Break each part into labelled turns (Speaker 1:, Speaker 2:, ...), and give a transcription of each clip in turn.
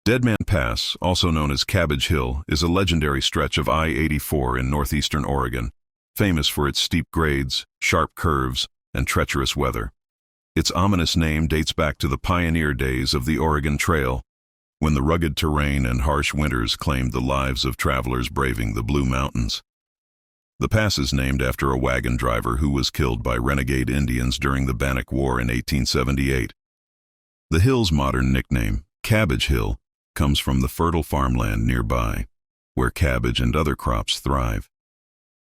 Speaker 1: Deadman Pass, also known as Cabbage Hill, is a legendary stretch of I-84 in northeastern Oregon, famous for its steep grades, sharp curves, and treacherous weather. Its ominous name dates back to the pioneer days of the Oregon Trail, when the rugged terrain and harsh winters claimed the lives of travelers braving the Blue Mountains. The pass is named after a wagon driver who was killed by renegade Indians during the Bannock War in 1878. The hill's modern nickname, Cabbage Hill, comes from the fertile farmland nearby, where cabbage and other crops thrive.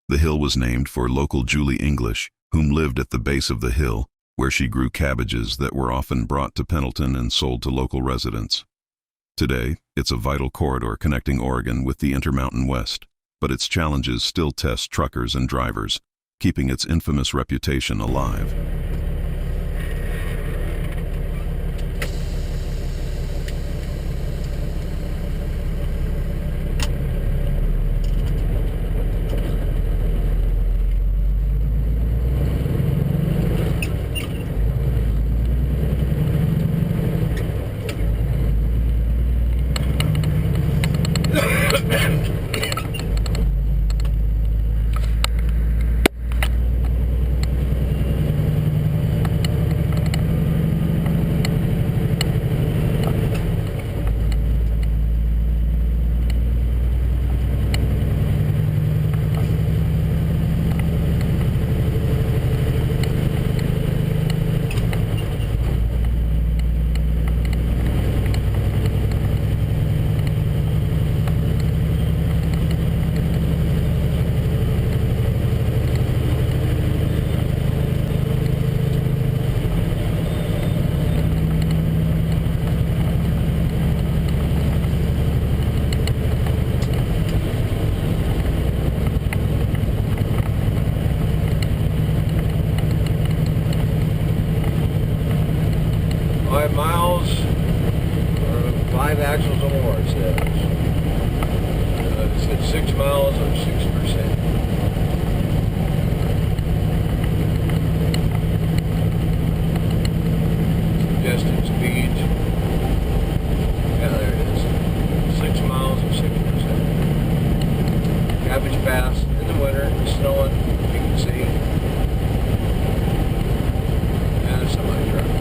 Speaker 1: The hill was named for local Julie English, whom lived at the base of the hill, where she grew cabbages that were often brought to Pendleton and sold to local residents. Today, it's a vital corridor connecting Oregon with the Intermountain West, but its challenges still test truckers and drivers, keeping its infamous reputation alive.
Speaker 2: Miles or 5 axles or more, it says. It said 6 miles or 6%. Suggested speeds. Yeah, there it is. 6 miles or 6%. Cabbage Pass in the winter, it's snowing, you can see. And there's somebody driving.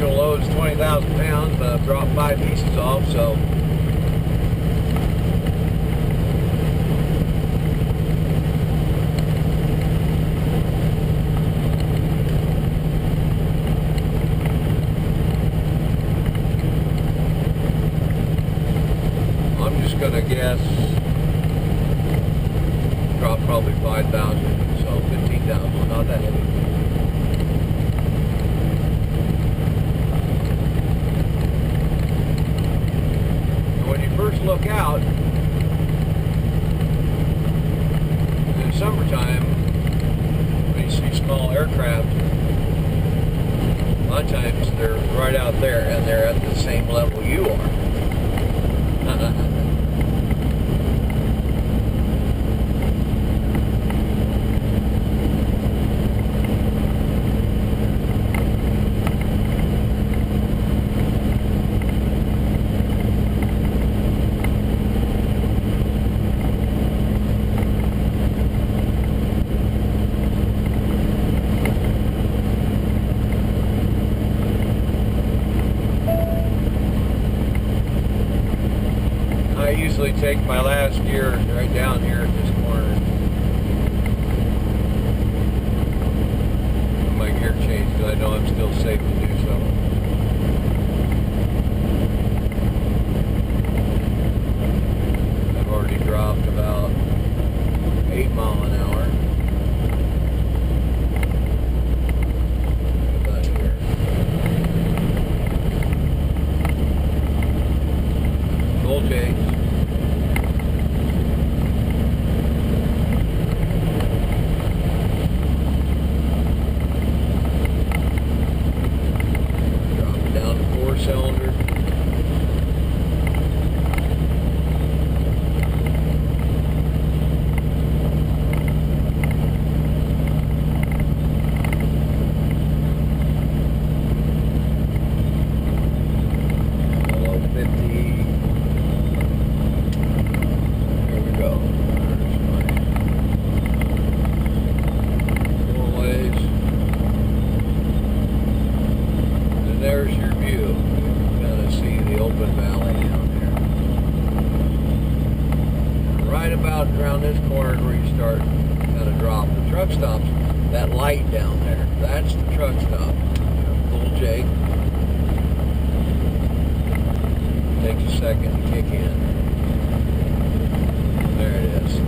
Speaker 2: Load's 20,000 pounds, but I've dropped 5 pieces off, so I'm just gonna guess drop probably 5,000, so 15,000, not that heavy. First look out in the summertime when you see small aircraft, a lot of times they're right out there and they're at the same level you are. I usually take my last gear right down here at this corner. My gear change because I know I'm still safe to do so. I've already dropped about 8 miles an hour. About here. Gold change. start kind of drop. The truck stops. That light down there, that's the truck stop. Little Jake. Takes a second to kick in. There it is.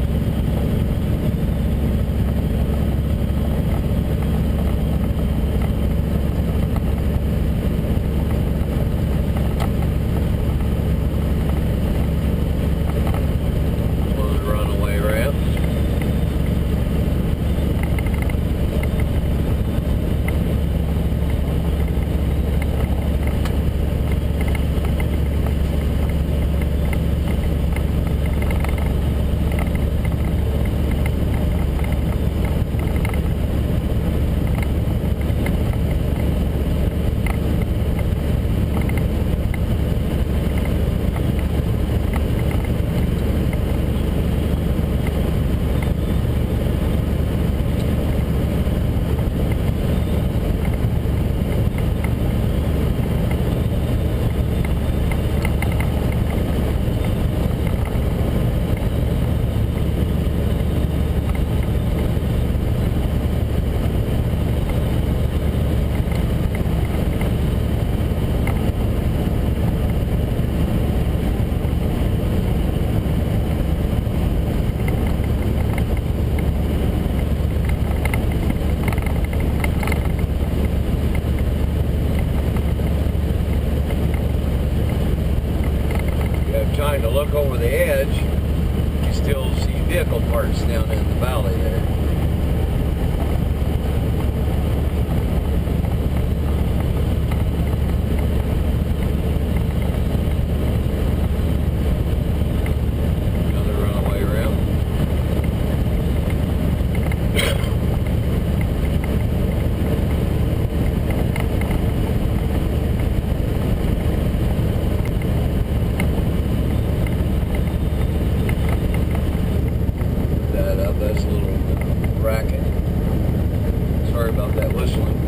Speaker 2: Trying to look over the edge, you still see vehicle parts down in the valley there. Another runaway rim. That's a little racket. Sorry about that whistling.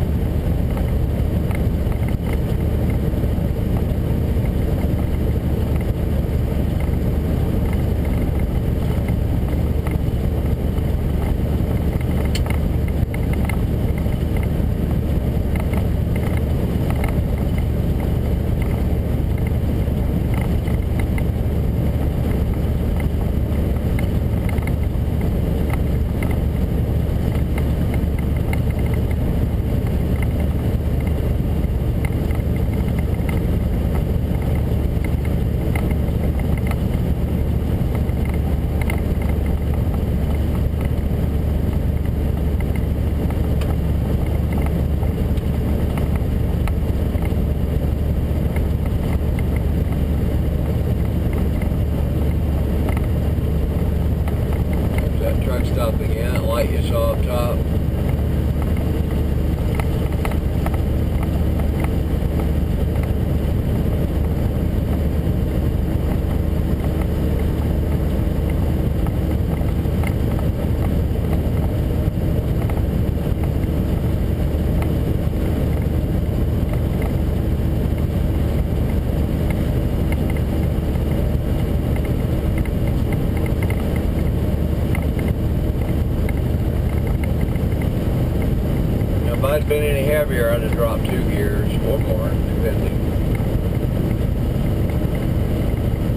Speaker 2: Stop again, that light you saw up top. If I'd been any heavier, I'd have dropped 2 gears or more, depending.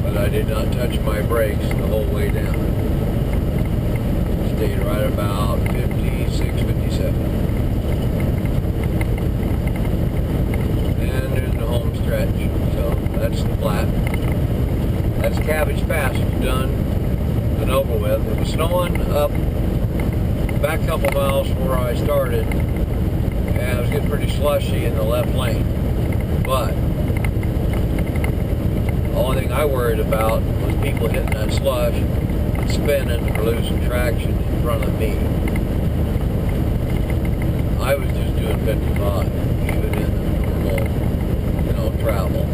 Speaker 2: But I did not touch my brakes the whole way down. Stayed right about 56, 57. And there's the home stretch. So that's the flat. That's Cabbage Pass. It's done and over with. It was snowing up back a couple miles from where I started. And it was getting pretty slushy in the left lane. But the only thing I worried about was people hitting that slush and spinning or losing traction in front of me. I was just doing 55, even in the normal, travel.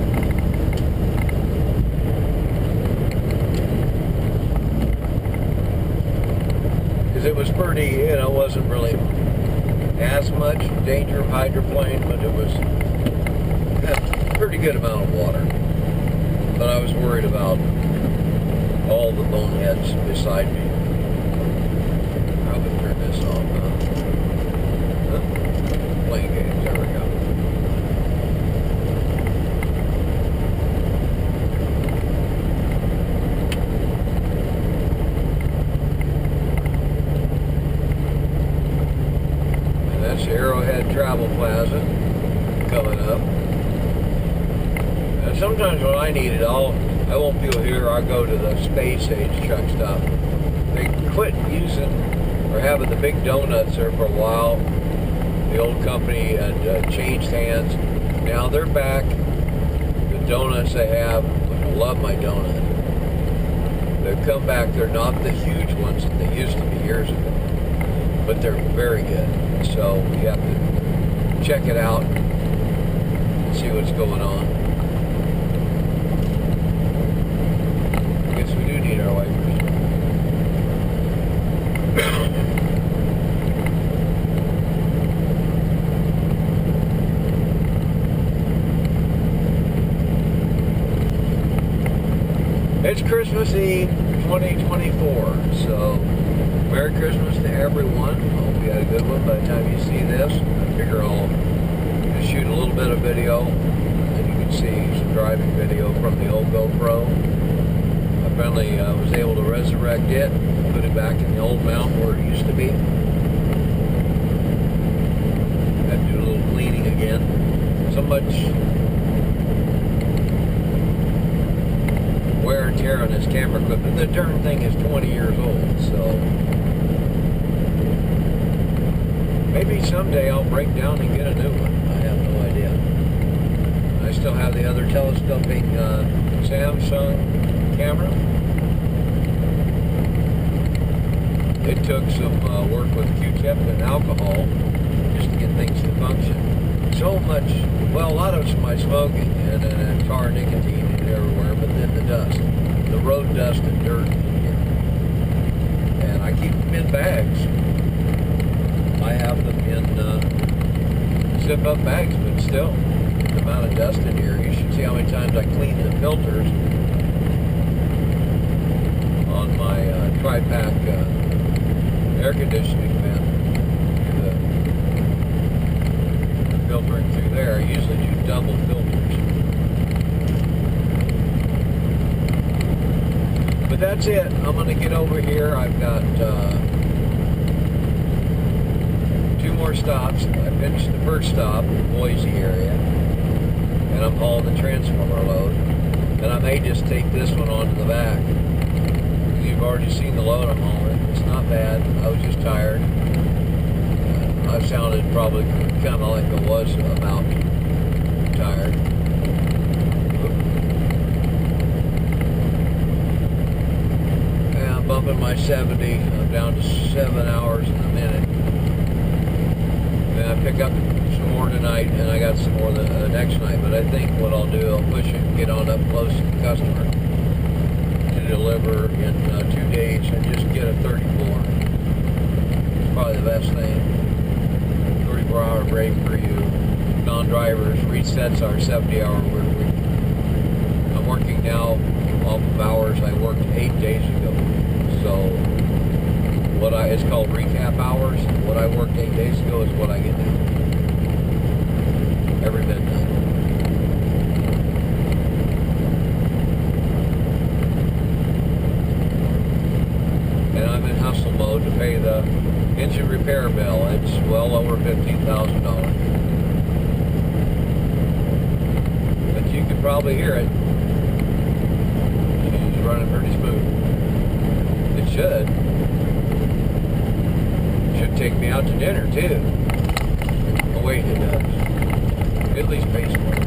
Speaker 2: Because it was pretty, it wasn't really as much danger of hydroplane, but it was a pretty good amount of water. But I was worried about all the boneheads beside me. Travel Plaza coming up. And sometimes when I need it, I won't feel here. I go to the Space Age truck stop. They quit using or having the big donuts there for a while. The old company had changed hands. Now they're back. The donuts they have, I love my donut. They've come back. They're not the huge ones that they used to be years ago, but they're very good. So you have to check it out and see what's going on. I guess we do need our wipers. It's Christmas Eve 2024, so Merry Christmas to everyone. Hope you had a good one by the time you see this. I figure I'll just shoot a little bit of video, and you can see some driving video from the old GoPro. I finally was able to resurrect it, put it back in the old mount where it used to be. Had to do a little cleaning again. So much wear and tear on this camera equipment. The darn thing is 20 years old, so maybe someday I'll break down and get a new one. I have no idea. I still have the other telescoping Samsung camera. It took some work with Q-tip and alcohol just to get things to function. So much, well, a lot of it's my smoking and tar nicotine everywhere, but then the dust, the road dust and dirt in here. And I keep them in bags. I have them in zip-up bags, but still, the amount of dust in here. You should see how many times I clean the filters on my tri-pack air conditioning vent. The filtering through there. I usually do double filters. But that's it. I'm going to get over here. I've got 2 more stops. I finished the first stop, Boise area, and I'm hauling the transformer load. And I may just take this one onto the back. You've already seen the load I'm hauling. It's not bad. I was just tired. I sounded probably kind of like I was about tired. And I'm bumping my 70. I'm down to 7 hours in a minute. And I pick up some more tonight, and I got some more the next night. But I think what I'll do, I'll push it and get on up close to the customer to deliver in 2 days and just get a 34. It's probably the best thing. 34-hour break for you non-drivers. Resets our 70-hour work week. I'm working now off of hours I worked 8 days ago. So it's called recap hours. What I worked 8 days ago is what I get now. Every midnight. And I'm in hustle mode to pay the engine repair bill. It's well over $15,000. But you can probably hear it. She's running pretty smooth. It should. Should take me out to dinner too. Oh wait, it does. At least pays for it.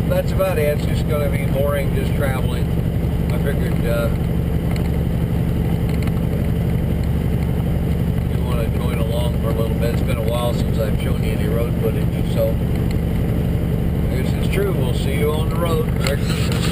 Speaker 2: That's about it. It's just going to be boring, just traveling. I figured you want to join along for a little bit. It's been a while since I've shown you any road footage, so I guess it's true. We'll see you on the road. Merry Christmas.